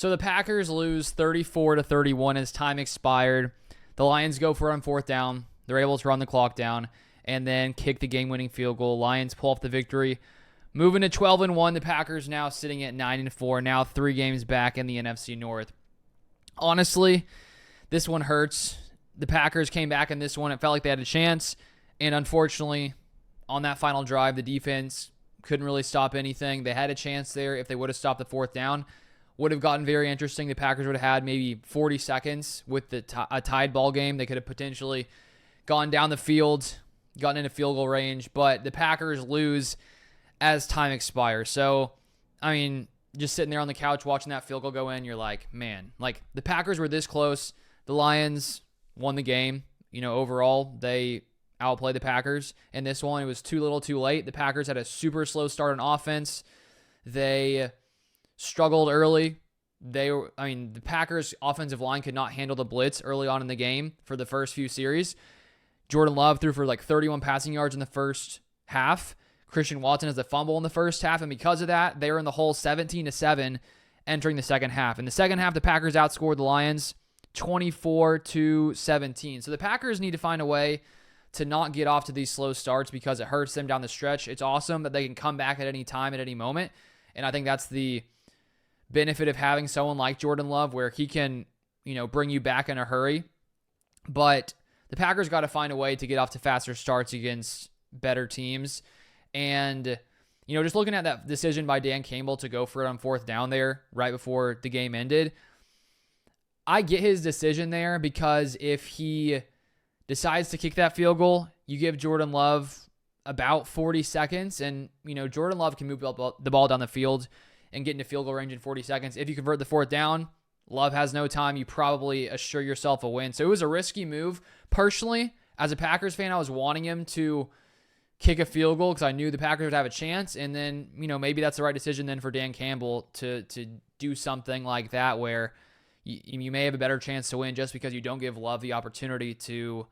So the Packers lose 34-31 as time expired. The Lions go for it on fourth down. They're able to run the clock down and then kick the game-winning field goal. Lions pull off the victory. Moving to 12-1, the Packers now sitting at 9-4, now 3 games back in the NFC North. Honestly, this one hurts. The Packers came back in this one. It felt like they had a chance, and unfortunately, on that final drive, the defense couldn't really stop anything. They had a chance there. If they would have stopped the fourth down, would have gotten very interesting. The Packers would have had maybe 40 seconds with a tied ball game. They could have potentially gone down the field, gotten into field goal range, but the Packers lose as time expires. So, I mean, just sitting there on the couch watching that field goal go in, you're like, man, like the Packers were this close. The Lions won the game. Overall, they outplayed the Packers. In this one, it was too little too late. The Packers had a super slow start on offense. They struggled early. The Packers' offensive line could not handle the blitz early on in the game for the first few series. Jordan Love threw for like 31 passing yards in the first half. Christian Watson has a fumble in the first half, and because of that, they were in the hole 17-7 entering the second half. In the second half, the Packers outscored the Lions 24-17. So the Packers need to find a way to not get off to these slow starts because it hurts them down the stretch. It's awesome that they can come back at any time, at any moment, and I think that's the benefit of having someone like Jordan Love where he can, bring you back in a hurry. But the Packers got to find a way to get off to faster starts against better teams. And, just looking at that decision by Dan Campbell to go for it on fourth down there right before the game ended, I get his decision there because if he decides to kick that field goal, you give Jordan Love about 40 seconds. And, Jordan Love can move the ball down the field and get into field goal range in 40 seconds. If you convert the fourth down, Love has no time. You probably assure yourself a win. So it was a risky move. Personally, as a Packers fan, I was wanting him to kick a field goal because I knew the Packers would have a chance. And then, maybe that's the right decision then for Dan Campbell to do something like that where you may have a better chance to win just because you don't give Love the opportunity to,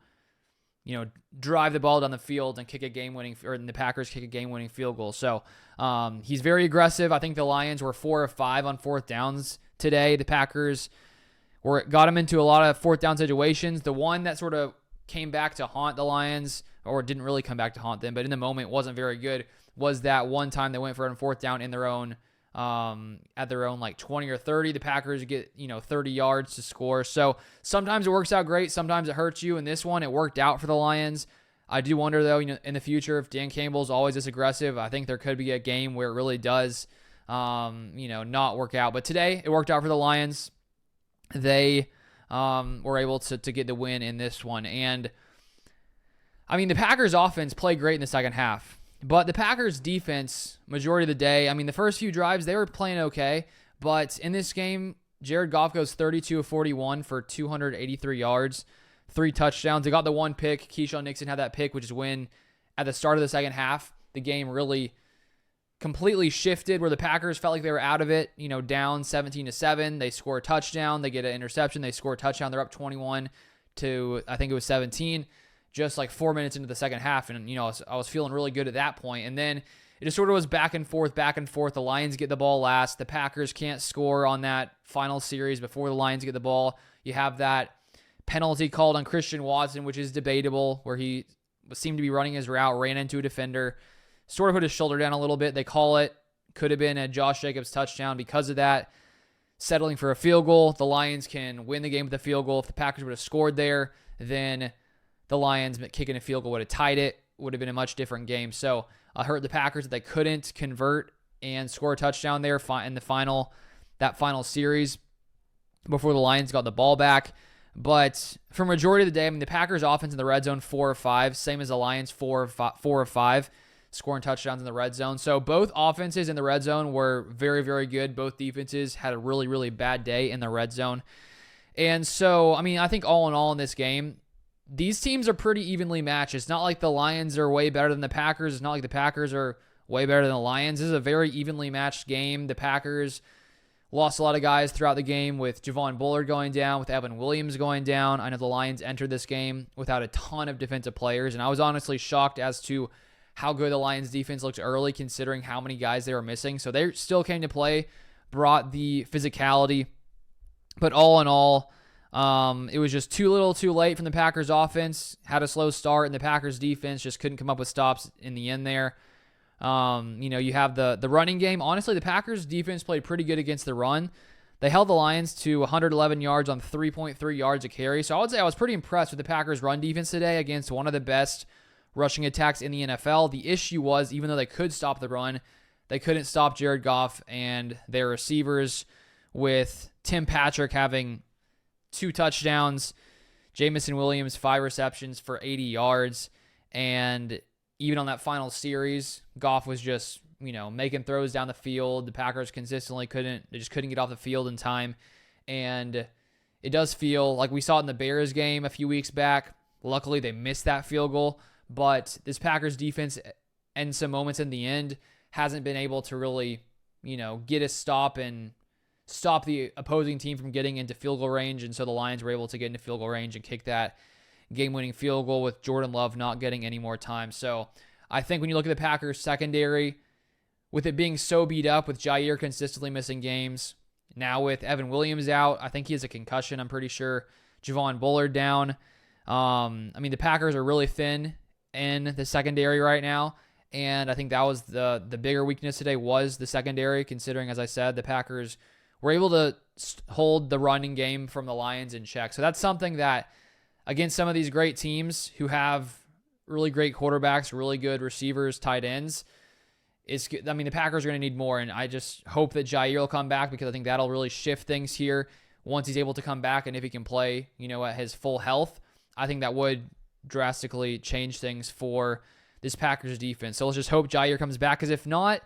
drive the ball down the field and the Packers kick a game-winning field goal. So he's very aggressive. I think the Lions were 4 of 5 on fourth downs today. The Packers got him into a lot of fourth down situations. The one that sort of came back to haunt the Lions, or didn't really come back to haunt them, but in the moment wasn't very good, was that one time they went for it on fourth down in their own, at their own like 20 or 30. The Packers get, 30 yards to score. So sometimes it works out great. Sometimes it hurts you. In this one, it worked out for the Lions. I do wonder, though, in the future, if Dan Campbell's always this aggressive, I think there could be a game where it really does, not work out. But today, it worked out for the Lions. They were able to get the win in this one. And, the Packers' offense played great in the second half. But the Packers' defense, majority of the day, the first few drives, they were playing okay. But in this game, Jared Goff goes 32 of 41 for 283 yards, 3 touchdowns. They got the one pick. Keyshawn Nixon had that pick, which is when, at the start of the second half, the game really completely shifted where the Packers felt like they were out of it, down 17-7. They score a touchdown. They get an interception. They score a touchdown. They're up 21 to, I think it was 17. Just like 4 minutes into the second half. And, I was feeling really good at that point. And then it just sort of was back and forth. The Lions get the ball last. The Packers can't score on that final series before the Lions get the ball. You have that penalty called on Christian Watson, which is debatable, where he seemed to be running his route, ran into a defender, sort of put his shoulder down a little bit. They call it. Could have been a Josh Jacobs touchdown because of that. Settling for a field goal. The Lions can win the game with a field goal. If the Packers would have scored there, then the Lions kicking a field goal would have tied it, would have been a much different game. So I hurt the Packers that they couldn't convert and score a touchdown there in that final series before the Lions got the ball back. But for majority of the day, the Packers offense in the red zone 4 of 5, same as the Lions 4 of 5, scoring touchdowns in the red zone. So both offenses in the red zone were very, very good. Both defenses had a really, really bad day in the red zone. And so, I think all in all in this game, these teams are pretty evenly matched. It's not like the Lions are way better than the Packers. It's not like the Packers are way better than the Lions. This is a very evenly matched game. The Packers lost a lot of guys throughout the game with Javon Bullard going down, with Evan Williams going down. I know the Lions entered this game without a ton of defensive players, and I was honestly shocked as to how good the Lions defense looked early considering how many guys they were missing. So they still came to play, brought the physicality, But all in all, it was just too little too late from the Packers offense. Had a slow start, and the Packers defense just couldn't come up with stops in the end there. You have the running game. Honestly, the Packers defense played pretty good against the run. They held the Lions to 111 yards on 3.3 yards a carry. So I would say I was pretty impressed with the Packers run defense today against one of the best rushing attacks in the NFL. The issue was, even though they could stop the run, they couldn't stop Jared Goff and their receivers, with Tim Patrick having 2 touchdowns, Jamison Williams 5 receptions for 80 yards, and even on that final series, Goff was just, making throws down the field. The Packers consistently couldn't get off the field in time. And it does feel like we saw it in the Bears game a few weeks back. Luckily, they missed that field goal. But this Packers defense, in some moments in the end, hasn't been able to really, get a stop and stop the opposing team from getting into field goal range. And so the Lions were able to get into field goal range and kick that game-winning field goal with Jordan Love not getting any more time. So I think when you look at the Packers secondary, with it being so beat up, with Jair consistently missing games, now with Evan Williams out, I think he has a concussion, I'm pretty sure. Javon Bullard down. The Packers are really thin in the secondary right now, and I think that was the bigger weakness today, was the secondary, considering, as I said, the Packers were able to hold the running game from the Lions in check. So that's something that, against some of these great teams who have really great quarterbacks, really good receivers, tight ends, the Packers are going to need more, and I just hope that Jair will come back, because I think that'll really shift things here once he's able to come back, and if he can play, at his full health. I think that would drastically change things for this Packers defense. So let's just hope Jair comes back, because if not,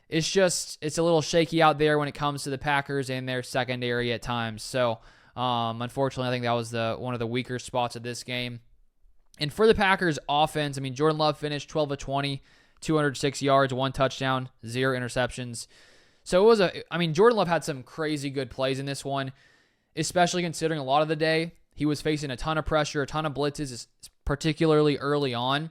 it's a little shaky out there when it comes to the Packers and their secondary at times. So unfortunately, I think that was one of the weaker spots of this game. And for the Packers offense, Jordan Love finished 12 of 20, 206 yards, 1 touchdown, 0 interceptions. So it was Jordan Love had some crazy good plays in this one, especially considering a lot of the day he was facing a ton of pressure, a ton of blitzes, particularly early on.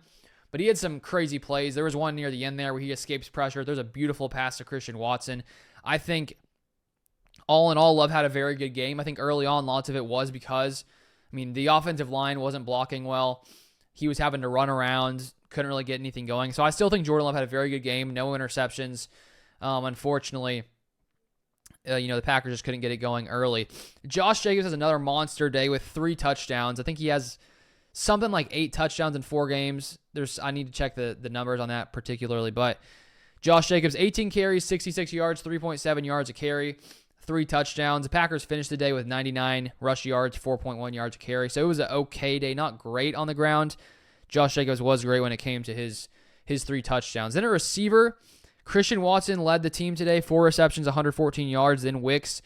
But he had some crazy plays. There was one near the end there where he escapes pressure. There's a beautiful pass to Christian Watson. I think, all in all, Love had a very good game. I think early on, lots of it was because, the offensive line wasn't blocking well. He was having to run around, couldn't really get anything going. So I still think Jordan Love had a very good game. No interceptions. Unfortunately, the Packers just couldn't get it going early. Josh Jacobs has another monster day with 3 touchdowns. I think he has something like 8 touchdowns in 4 games. I need to check the numbers on that particularly, but Josh Jacobs, 18 carries, 66 yards, 3.7 yards a carry, 3 touchdowns. The Packers finished the day with 99 rush yards, 4.1 yards a carry. So it was an okay day, not great on the ground. Josh Jacobs was great when it came to his 3 touchdowns. Then a receiver, Christian Watson led the team today, 4 receptions, 114 yards. Then Wicks,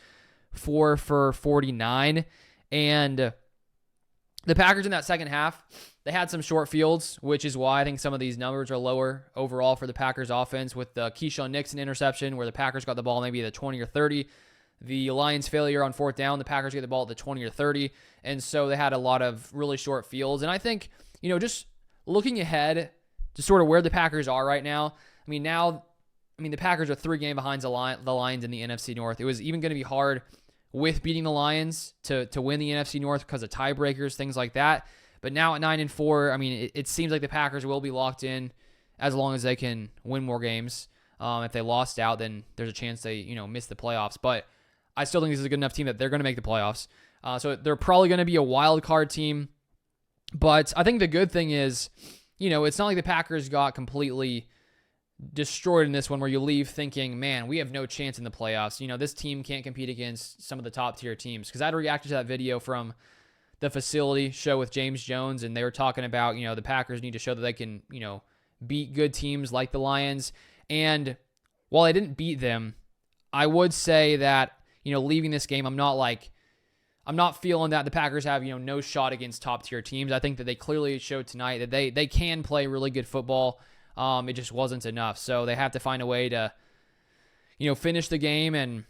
4 for 49. And the Packers in that second half, they had some short fields, which is why I think some of these numbers are lower overall for the Packers offense, with the Keyshawn Nixon interception where the Packers got the ball maybe at the 20 or 30. The Lions' failure on 4th down, the Packers get the ball at the 20 or 30. And so they had a lot of really short fields. And I think, just looking ahead to sort of where the Packers are right now, the Packers are 3 games behind the Lions in the NFC North. It was even going to be hard with beating the Lions to win the NFC North because of tiebreakers, things like that. But now at 9-4, it seems like the Packers will be locked in as long as they can win more games. If they lost out, then there's a chance they miss the playoffs. But I still think this is a good enough team that they're going to make the playoffs. So they're probably going to be a wild card team. But I think the good thing is, it's not like the Packers got completely destroyed in this one where you leave thinking, man, we have no chance in the playoffs. This team can't compete against some of the top tier teams. Because I'd reacted to that video from the Facility show with James Jones, and they were talking about, the Packers need to show that they can, beat good teams like the Lions. And while I didn't beat them, I would say that, leaving this game, I'm not feeling that the Packers have, no shot against top tier teams. I think that they clearly showed tonight that they can play really good football. It just wasn't enough. So they have to find a way to, finish the game, and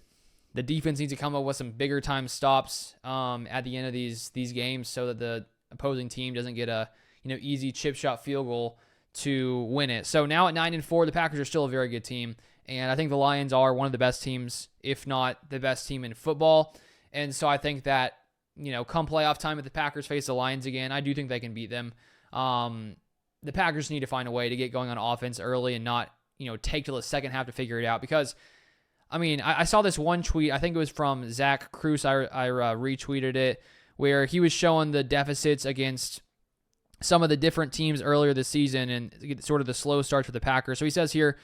the defense needs to come up with some bigger time stops at the end of these games so that the opposing team doesn't get a, easy chip shot field goal to win it. So now at 9-4, the Packers are still a very good team. And I think the Lions are one of the best teams, if not the best team in football. And so I think that, come playoff time, if the Packers face the Lions again, I do think they can beat them. The Packers need to find a way to get going on offense early and not, take till the second half to figure it out. Because, I saw this one tweet. I think it was from Zach Cruz. I retweeted it, where he was showing the deficits against some of the different teams earlier this season and sort of the slow starts for the Packers. So he says here,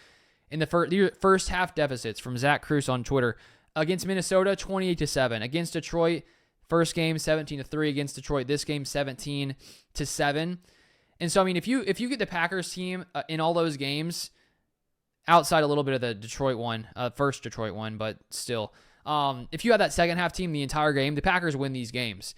in the first half deficits from Zach Cruz on Twitter, against Minnesota, 28-7. Against Detroit, first game 17-3. Against Detroit, this game 17-7. And so if you get the Packers team in all those games, outside a little bit of the Detroit one, first Detroit one, but still, if you have that second half team the entire game, the Packers win these games.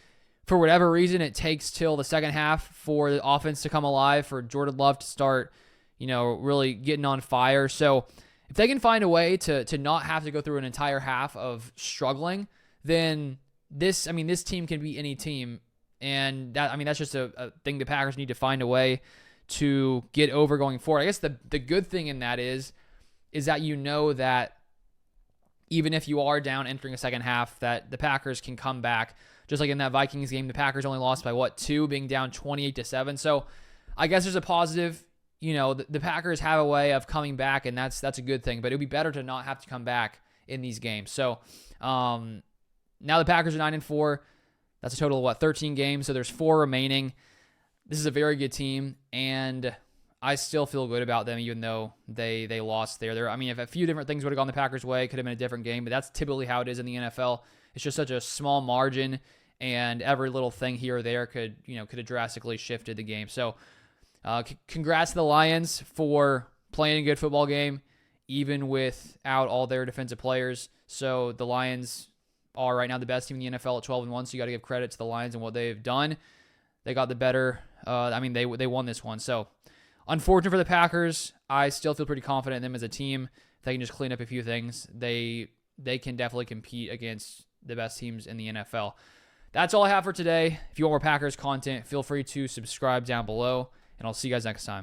For whatever reason, it takes till the second half for the offense to come alive, for Jordan Love to start, really getting on fire. So if they can find a way to not have to go through an entire half of struggling, then this team can beat any team. And that's just a thing the Packers need to find a way to get over going forward. I guess the good thing in that is that that even if you are down entering a second half, that the Packers can come back. Just like in that Vikings game, the Packers only lost by 2, being down 28-7. So I guess there's a positive. The Packers have a way of coming back, and that's a good thing. But it would be better to not have to come back in these games. So now the Packers are 9-4. That's a total of 13 games. So there's 4 remaining. This is a very good team, and I still feel good about them, even though they lost there. If a few different things would have gone the Packers' way, it could have been a different game. But that's typically how it is in the NFL. It's just such a small margin, and every little thing here or there could have drastically shifted the game. So congrats to the Lions for playing a good football game, even without all their defensive players. So the Lions are right now the best team in the NFL at 12-1. So you got to give credit to the Lions and what they've done. They got the better. They won this one. So unfortunate for the Packers. I still feel pretty confident in them as a team. If they can just clean up a few things, they can definitely compete against the best teams in the NFL. That's all I have for today. If you want more Packers content, feel free to subscribe down below, and I'll see you guys next time.